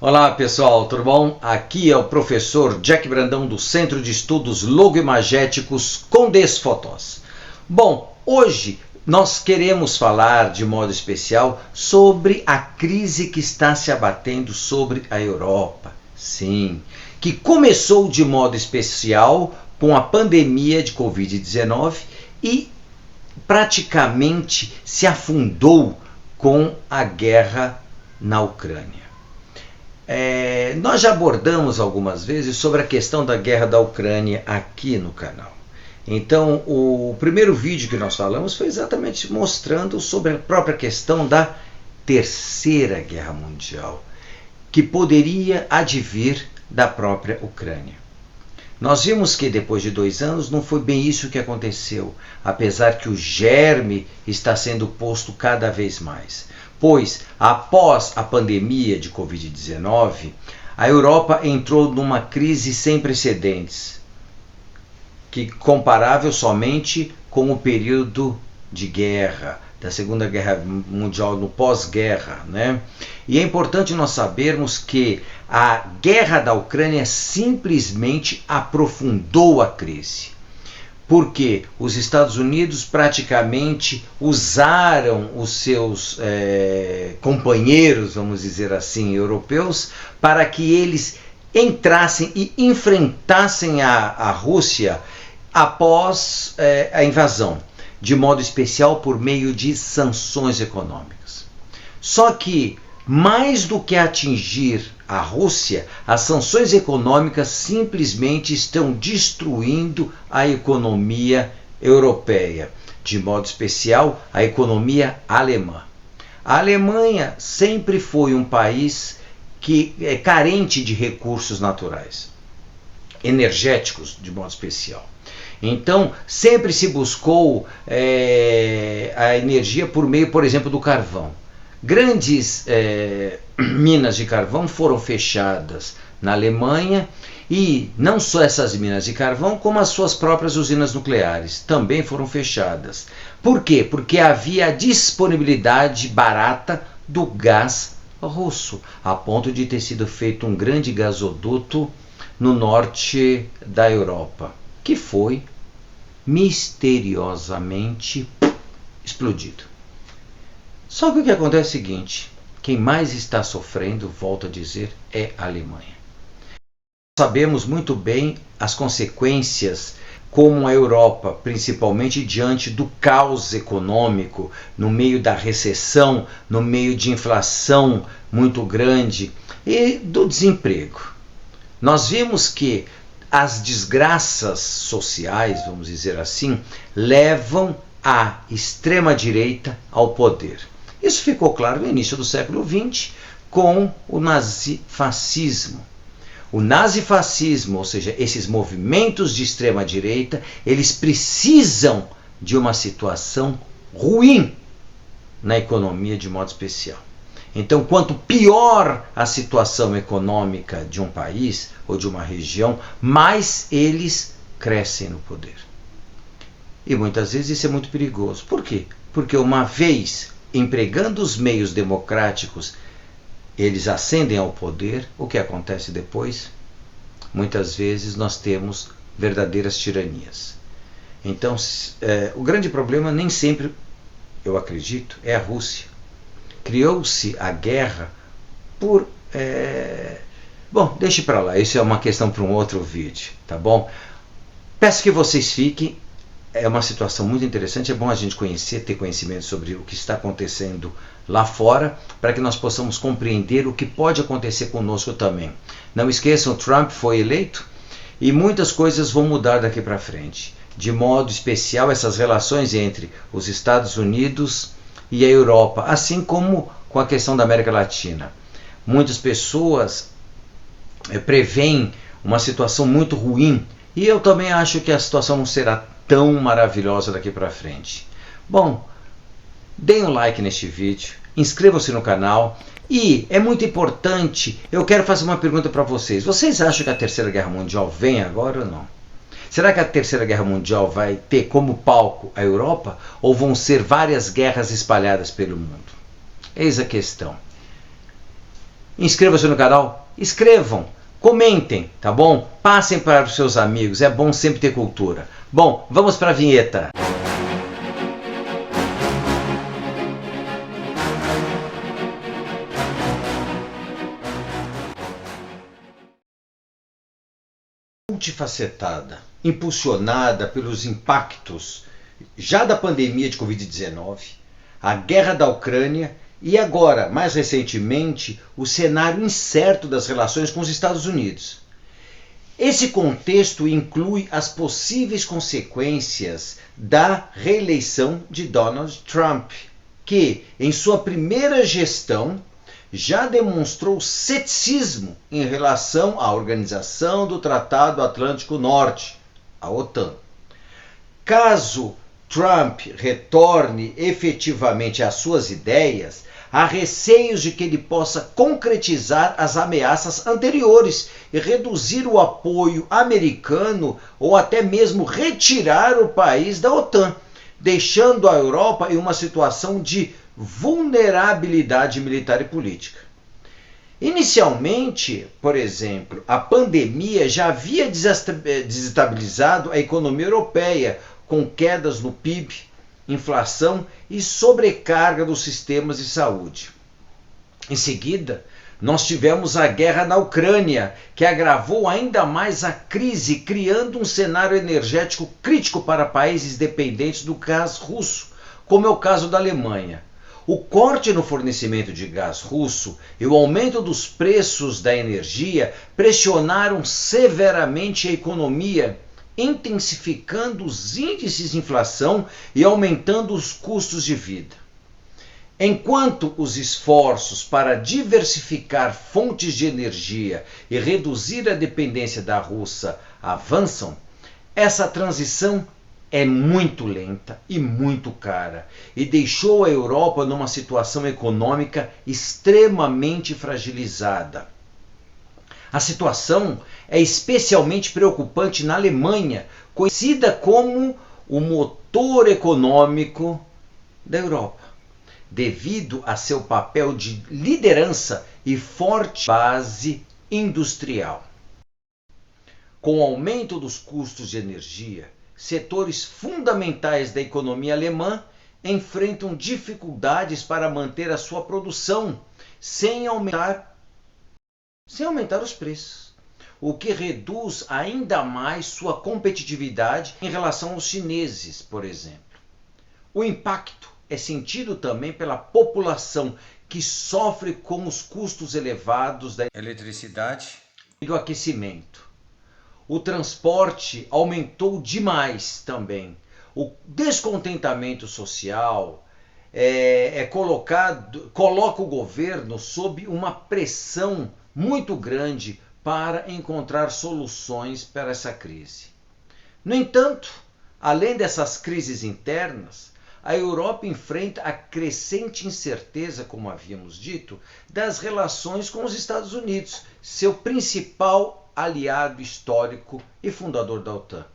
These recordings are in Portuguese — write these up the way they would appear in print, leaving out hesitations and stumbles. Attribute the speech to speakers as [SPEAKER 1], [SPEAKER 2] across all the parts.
[SPEAKER 1] Olá pessoal, tudo bom? Aqui é o professor Jack Brandão do Centro de Estudos Logomagéticos Condés Fotos. Bom, hoje nós queremos falar de modo especial sobre a crise que está se abatendo sobre a Europa. Sim, que começou de modo especial com a pandemia de Covid-19 e praticamente se afundou com a guerra na Ucrânia. Nós já abordamos algumas vezes sobre a questão da guerra da Ucrânia aqui no canal. Então, o primeiro vídeo que nós falamos foi exatamente mostrando sobre a própria questão da Terceira Guerra Mundial, que poderia advir da própria Ucrânia. Nós vimos que depois de 2 anos não foi bem isso que aconteceu, apesar que o germe está sendo posto cada vez mais. Pois, após a pandemia de Covid-19, a Europa entrou numa crise sem precedentes, que comparável somente com o período de guerra, da Segunda Guerra Mundial, no pós-guerra, né? E é importante nós sabermos que a guerra da Ucrânia simplesmente aprofundou a crise. Porque os Estados Unidos praticamente usaram os seus companheiros, vamos dizer assim, europeus, para que eles entrassem e enfrentassem a Rússia após a invasão, de modo especial por meio de sanções econômicas. Só que, mais do que atingir a Rússia, as sanções econômicas simplesmente estão destruindo a economia europeia, de modo especial a economia alemã. A Alemanha sempre foi um país que é carente de recursos naturais, energéticos de modo especial. Então, sempre se buscou a energia por meio, por exemplo, do carvão. Grandes minas de carvão foram fechadas na Alemanha e não só essas minas de carvão, como as suas próprias usinas nucleares também foram fechadas. Por quê? Porque havia disponibilidade barata do gás russo, a ponto de ter sido feito um grande gasoduto no norte da Europa, que foi misteriosamente explodido. Só que o que acontece é o seguinte: quem mais está sofrendo, volto a dizer, é a Alemanha. Sabemos muito bem as consequências como a Europa, principalmente diante do caos econômico, no meio da recessão, no meio de inflação muito grande e do desemprego. Nós vimos que as desgraças sociais, vamos dizer assim, levam a extrema-direita ao poder. Isso ficou claro no início do século XX com o nazifascismo. O nazifascismo, ou seja, esses movimentos de extrema-direita, eles precisam de uma situação ruim na economia de modo especial. Então, quanto pior a situação econômica de um país ou de uma região, mais eles crescem no poder. E muitas vezes isso é muito perigoso. Por quê? Porque uma vez empregando os meios democráticos, eles ascendem ao poder, o que acontece depois? Muitas vezes nós temos verdadeiras tiranias. Então, o grande problema nem sempre, eu acredito, é a Rússia. Criou-se a guerra por... Bom, deixe para lá, isso é uma questão para um outro vídeo, tá bom? Peço que vocês fiquem. É uma situação muito interessante, é bom a gente conhecer, ter conhecimento sobre o que está acontecendo lá fora, para que nós possamos compreender o que pode acontecer conosco também. Não esqueçam, Trump foi eleito e muitas coisas vão mudar daqui para frente. De modo especial, essas relações entre os Estados Unidos e a Europa, assim como com a questão da América Latina. Muitas pessoas preveem uma situação muito ruim e eu também acho que a situação não será tão maravilhosa daqui para frente. Bom, deem um like neste vídeo, inscrevam-se no canal e é muito importante, eu quero fazer uma pergunta para vocês. Vocês acham que a Terceira Guerra Mundial vem agora ou não? Será que a Terceira Guerra Mundial vai ter como palco a Europa ou vão ser várias guerras espalhadas pelo mundo? Eis a questão. Inscreva-se no canal, escrevam, comentem, tá bom? Passem para os seus amigos, é bom sempre ter cultura. Bom, vamos para a vinheta. Multifacetada, impulsionada pelos impactos já da pandemia de Covid-19, a guerra da Ucrânia e agora, mais recentemente, o cenário incerto das relações com os Estados Unidos. Esse contexto inclui as possíveis consequências da reeleição de Donald Trump, que, em sua primeira gestão, já demonstrou ceticismo em relação à Organização do Tratado Atlântico Norte, a OTAN. Caso Trump retorne efetivamente às suas ideias, há receios de que ele possa concretizar as ameaças anteriores e reduzir o apoio americano ou até mesmo retirar o país da OTAN, deixando a Europa em uma situação de vulnerabilidade militar e política. Inicialmente, por exemplo, a pandemia já havia desestabilizado a economia europeia, com quedas no PIB, inflação e sobrecarga dos sistemas de saúde. Em seguida, nós tivemos a guerra na Ucrânia, que agravou ainda mais a crise, criando um cenário energético crítico para países dependentes do gás russo, como é o caso da Alemanha. O corte no fornecimento de gás russo e o aumento dos preços da energia pressionaram severamente a economia, intensificando os índices de inflação e aumentando os custos de vida. Enquanto os esforços para diversificar fontes de energia e reduzir a dependência da Rússia avançam, essa transição é muito lenta e muito cara e deixou a Europa numa situação econômica extremamente fragilizada. A situação é especialmente preocupante na Alemanha, conhecida como o motor econômico da Europa, devido a seu papel de liderança e forte base industrial. Com o aumento dos custos de energia, setores fundamentais da economia alemã enfrentam dificuldades para manter a sua produção sem aumentar os preços, o que reduz ainda mais sua competitividade em relação aos chineses, por exemplo. O impacto é sentido também pela população, que sofre com os custos elevados da eletricidade e do aquecimento. O transporte aumentou demais também. O descontentamento social coloca o governo sob uma pressão muito grande para encontrar soluções para essa crise. No entanto, além dessas crises internas, a Europa enfrenta a crescente incerteza, como havíamos dito, das relações com os Estados Unidos, seu principal aliado histórico e fundador da OTAN.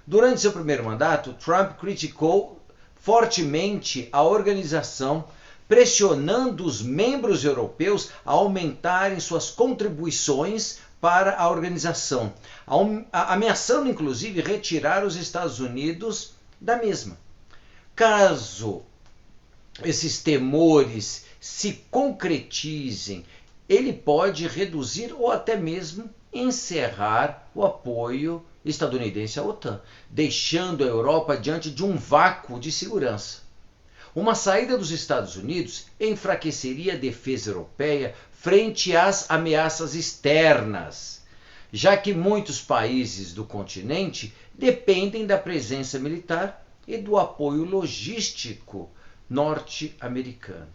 [SPEAKER 1] Durante seu primeiro mandato, Trump criticou fortemente a organização, pressionando os membros europeus a aumentarem suas contribuições para a organização, ameaçando inclusive retirar os Estados Unidos da mesma. Caso esses temores se concretizem, ele pode reduzir ou até mesmo encerrar o apoio estadunidense à OTAN, deixando a Europa diante de um vácuo de segurança. Uma saída dos Estados Unidos enfraqueceria a defesa europeia frente às ameaças externas, já que muitos países do continente dependem da presença militar e do apoio logístico norte-americano.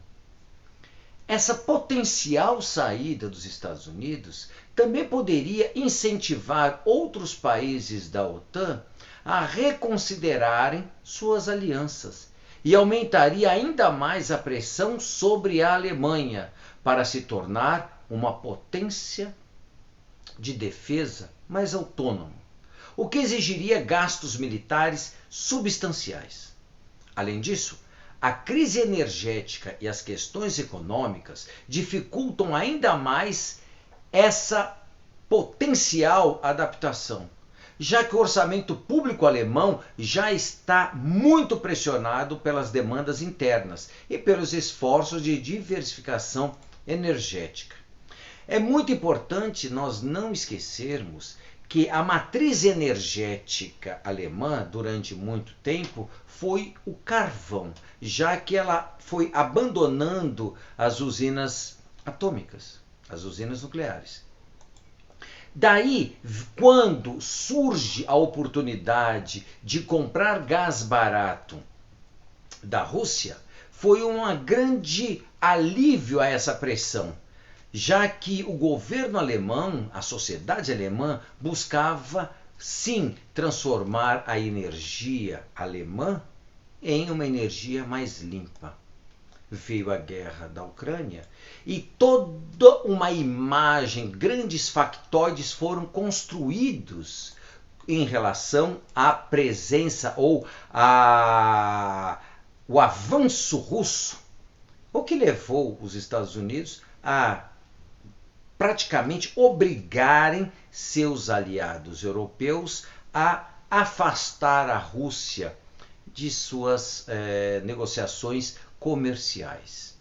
[SPEAKER 1] Essa potencial saída dos Estados Unidos também poderia incentivar outros países da OTAN a reconsiderarem suas alianças e aumentaria ainda mais a pressão sobre a Alemanha para se tornar uma potência de defesa mais autônoma, o que exigiria gastos militares substanciais. Além disso, A crise energética e as questões econômicas dificultam ainda mais essa potencial adaptação, já que o orçamento público alemão já está muito pressionado pelas demandas internas e pelos esforços de diversificação energética. É muito importante nós não esquecermos que a matriz energética alemã, durante muito tempo, foi o carvão, já que ela foi abandonando as usinas atômicas, as usinas nucleares. Daí, quando surge a oportunidade de comprar gás barato da Rússia, foi um grande alívio a essa pressão, já que o governo alemão, a sociedade alemã, buscava sim transformar a energia alemã em uma energia mais limpa. Veio a guerra da Ucrânia e toda uma imagem, grandes factoides foram construídos em relação à presença ou o avanço russo, o que levou os Estados Unidos a praticamente obrigarem seus aliados europeus a afastar a Rússia de suas negociações comerciais.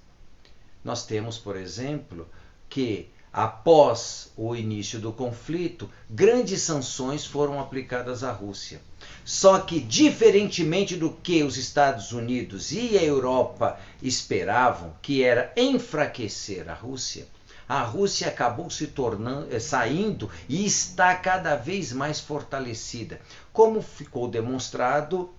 [SPEAKER 1] Nós temos, por exemplo, que após o início do conflito, grandes sanções foram aplicadas à Rússia. Só que, diferentemente do que os Estados Unidos e a Europa esperavam, que era enfraquecer a Rússia acabou saindo e está cada vez mais fortalecida, como ficou demonstrado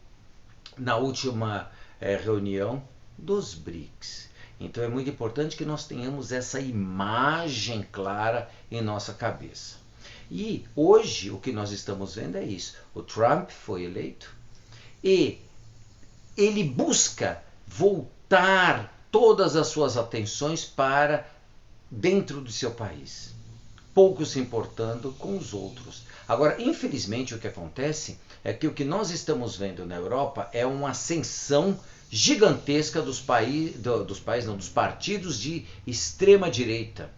[SPEAKER 1] na última reunião dos BRICS. Então é muito importante que nós tenhamos essa imagem clara em nossa cabeça. E hoje o que nós estamos vendo é isso. O Trump foi eleito e ele busca voltar todas as suas atenções para dentro do seu país, pouco se importando com os outros. Agora, infelizmente, o que acontece é que o que nós estamos vendo na Europa é uma ascensão gigantesca dos partidos de extrema direita,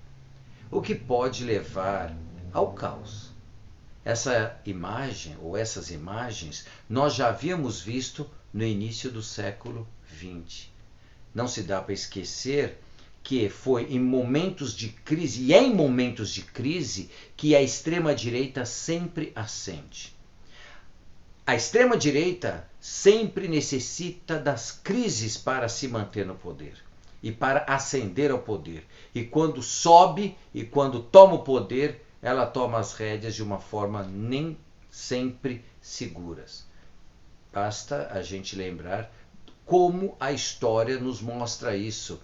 [SPEAKER 1] o que pode levar ao caos. Essa imagem, ou essas imagens, nós já havíamos visto no início do século XX. Não se dá para esquecer que foi em momentos de crise, e é em momentos de crise, que a extrema-direita sempre ascende. A extrema-direita sempre necessita das crises para se manter no poder e para ascender ao poder. E quando sobe e quando toma o poder, ela toma as rédeas de uma forma nem sempre seguras. Basta a gente lembrar como a história nos mostra isso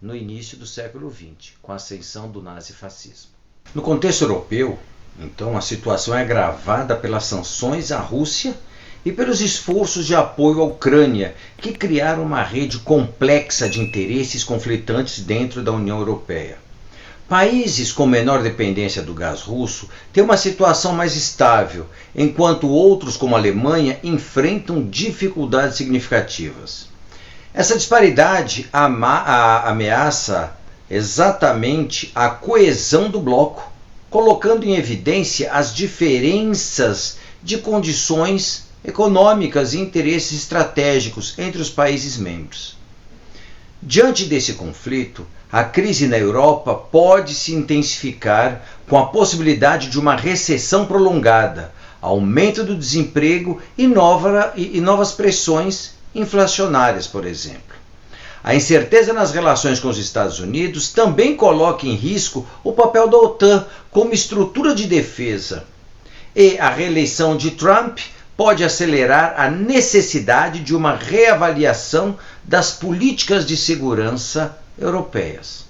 [SPEAKER 1] no início do século XX, com a ascensão do nazifascismo. No contexto europeu, então, a situação é agravada pelas sanções à Rússia e pelos esforços de apoio à Ucrânia, que criaram uma rede complexa de interesses conflitantes dentro da União Europeia. Países com menor dependência do gás russo têm uma situação mais estável, enquanto outros, como a Alemanha, enfrentam dificuldades significativas. Essa disparidade ameaça exatamente a coesão do bloco, colocando em evidência as diferenças de condições econômicas e interesses estratégicos entre os países membros. Diante desse conflito, a crise na Europa pode se intensificar com a possibilidade de uma recessão prolongada, aumento do desemprego e novas pressões inflacionárias, por exemplo. A incerteza nas relações com os Estados Unidos também coloca em risco o papel da OTAN como estrutura de defesa. E a reeleição de Trump pode acelerar a necessidade de uma reavaliação das políticas de segurança europeias.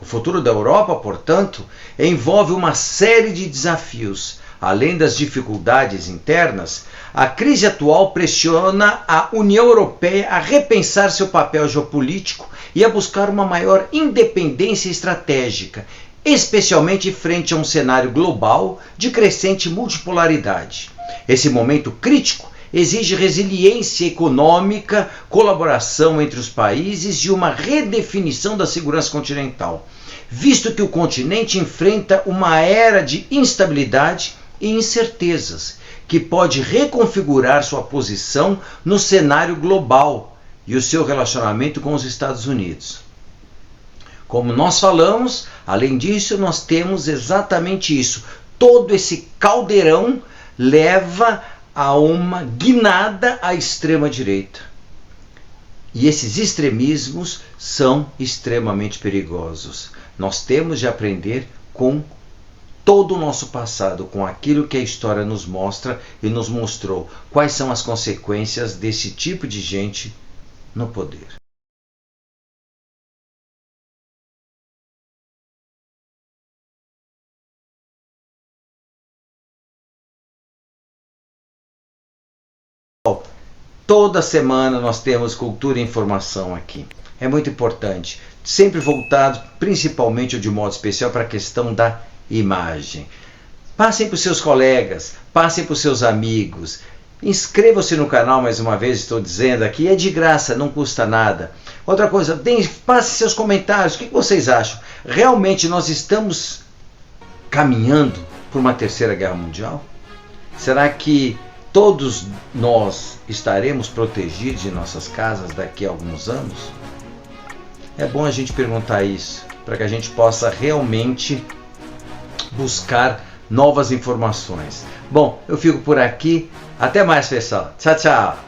[SPEAKER 1] O futuro da Europa, portanto, envolve uma série de desafios. Além das dificuldades internas, a crise atual pressiona a União Europeia a repensar seu papel geopolítico e a buscar uma maior independência estratégica, especialmente frente a um cenário global de crescente multipolaridade. Esse momento crítico exige resiliência econômica, colaboração entre os países e uma redefinição da segurança continental, visto que o continente enfrenta uma era de instabilidade e incertezas, que pode reconfigurar sua posição no cenário global e o seu relacionamento com os Estados Unidos. Como nós falamos, além disso, nós temos exatamente isso. Todo esse caldeirão leva a uma guinada à extrema-direita. E esses extremismos são extremamente perigosos. Nós temos de aprender com todo o nosso passado, com aquilo que a história nos mostra e nos mostrou. Quais são as consequências desse tipo de gente no poder. Toda semana nós temos cultura e informação aqui. É muito importante, sempre voltado principalmente ou de modo especial para a questão da imagem. Passem para os seus colegas, passem para os seus amigos. Inscreva-se no canal, mais uma vez estou dizendo aqui, é de graça, não custa nada. Outra coisa, passe seus comentários, o que vocês acham? Realmente nós estamos caminhando por uma terceira guerra mundial? Será que todos nós estaremos protegidos em nossas casas daqui a alguns anos? É bom a gente perguntar isso, para que a gente possa realmente buscar novas informações. Bom, eu fico por aqui. Até mais, pessoal. Tchau, tchau.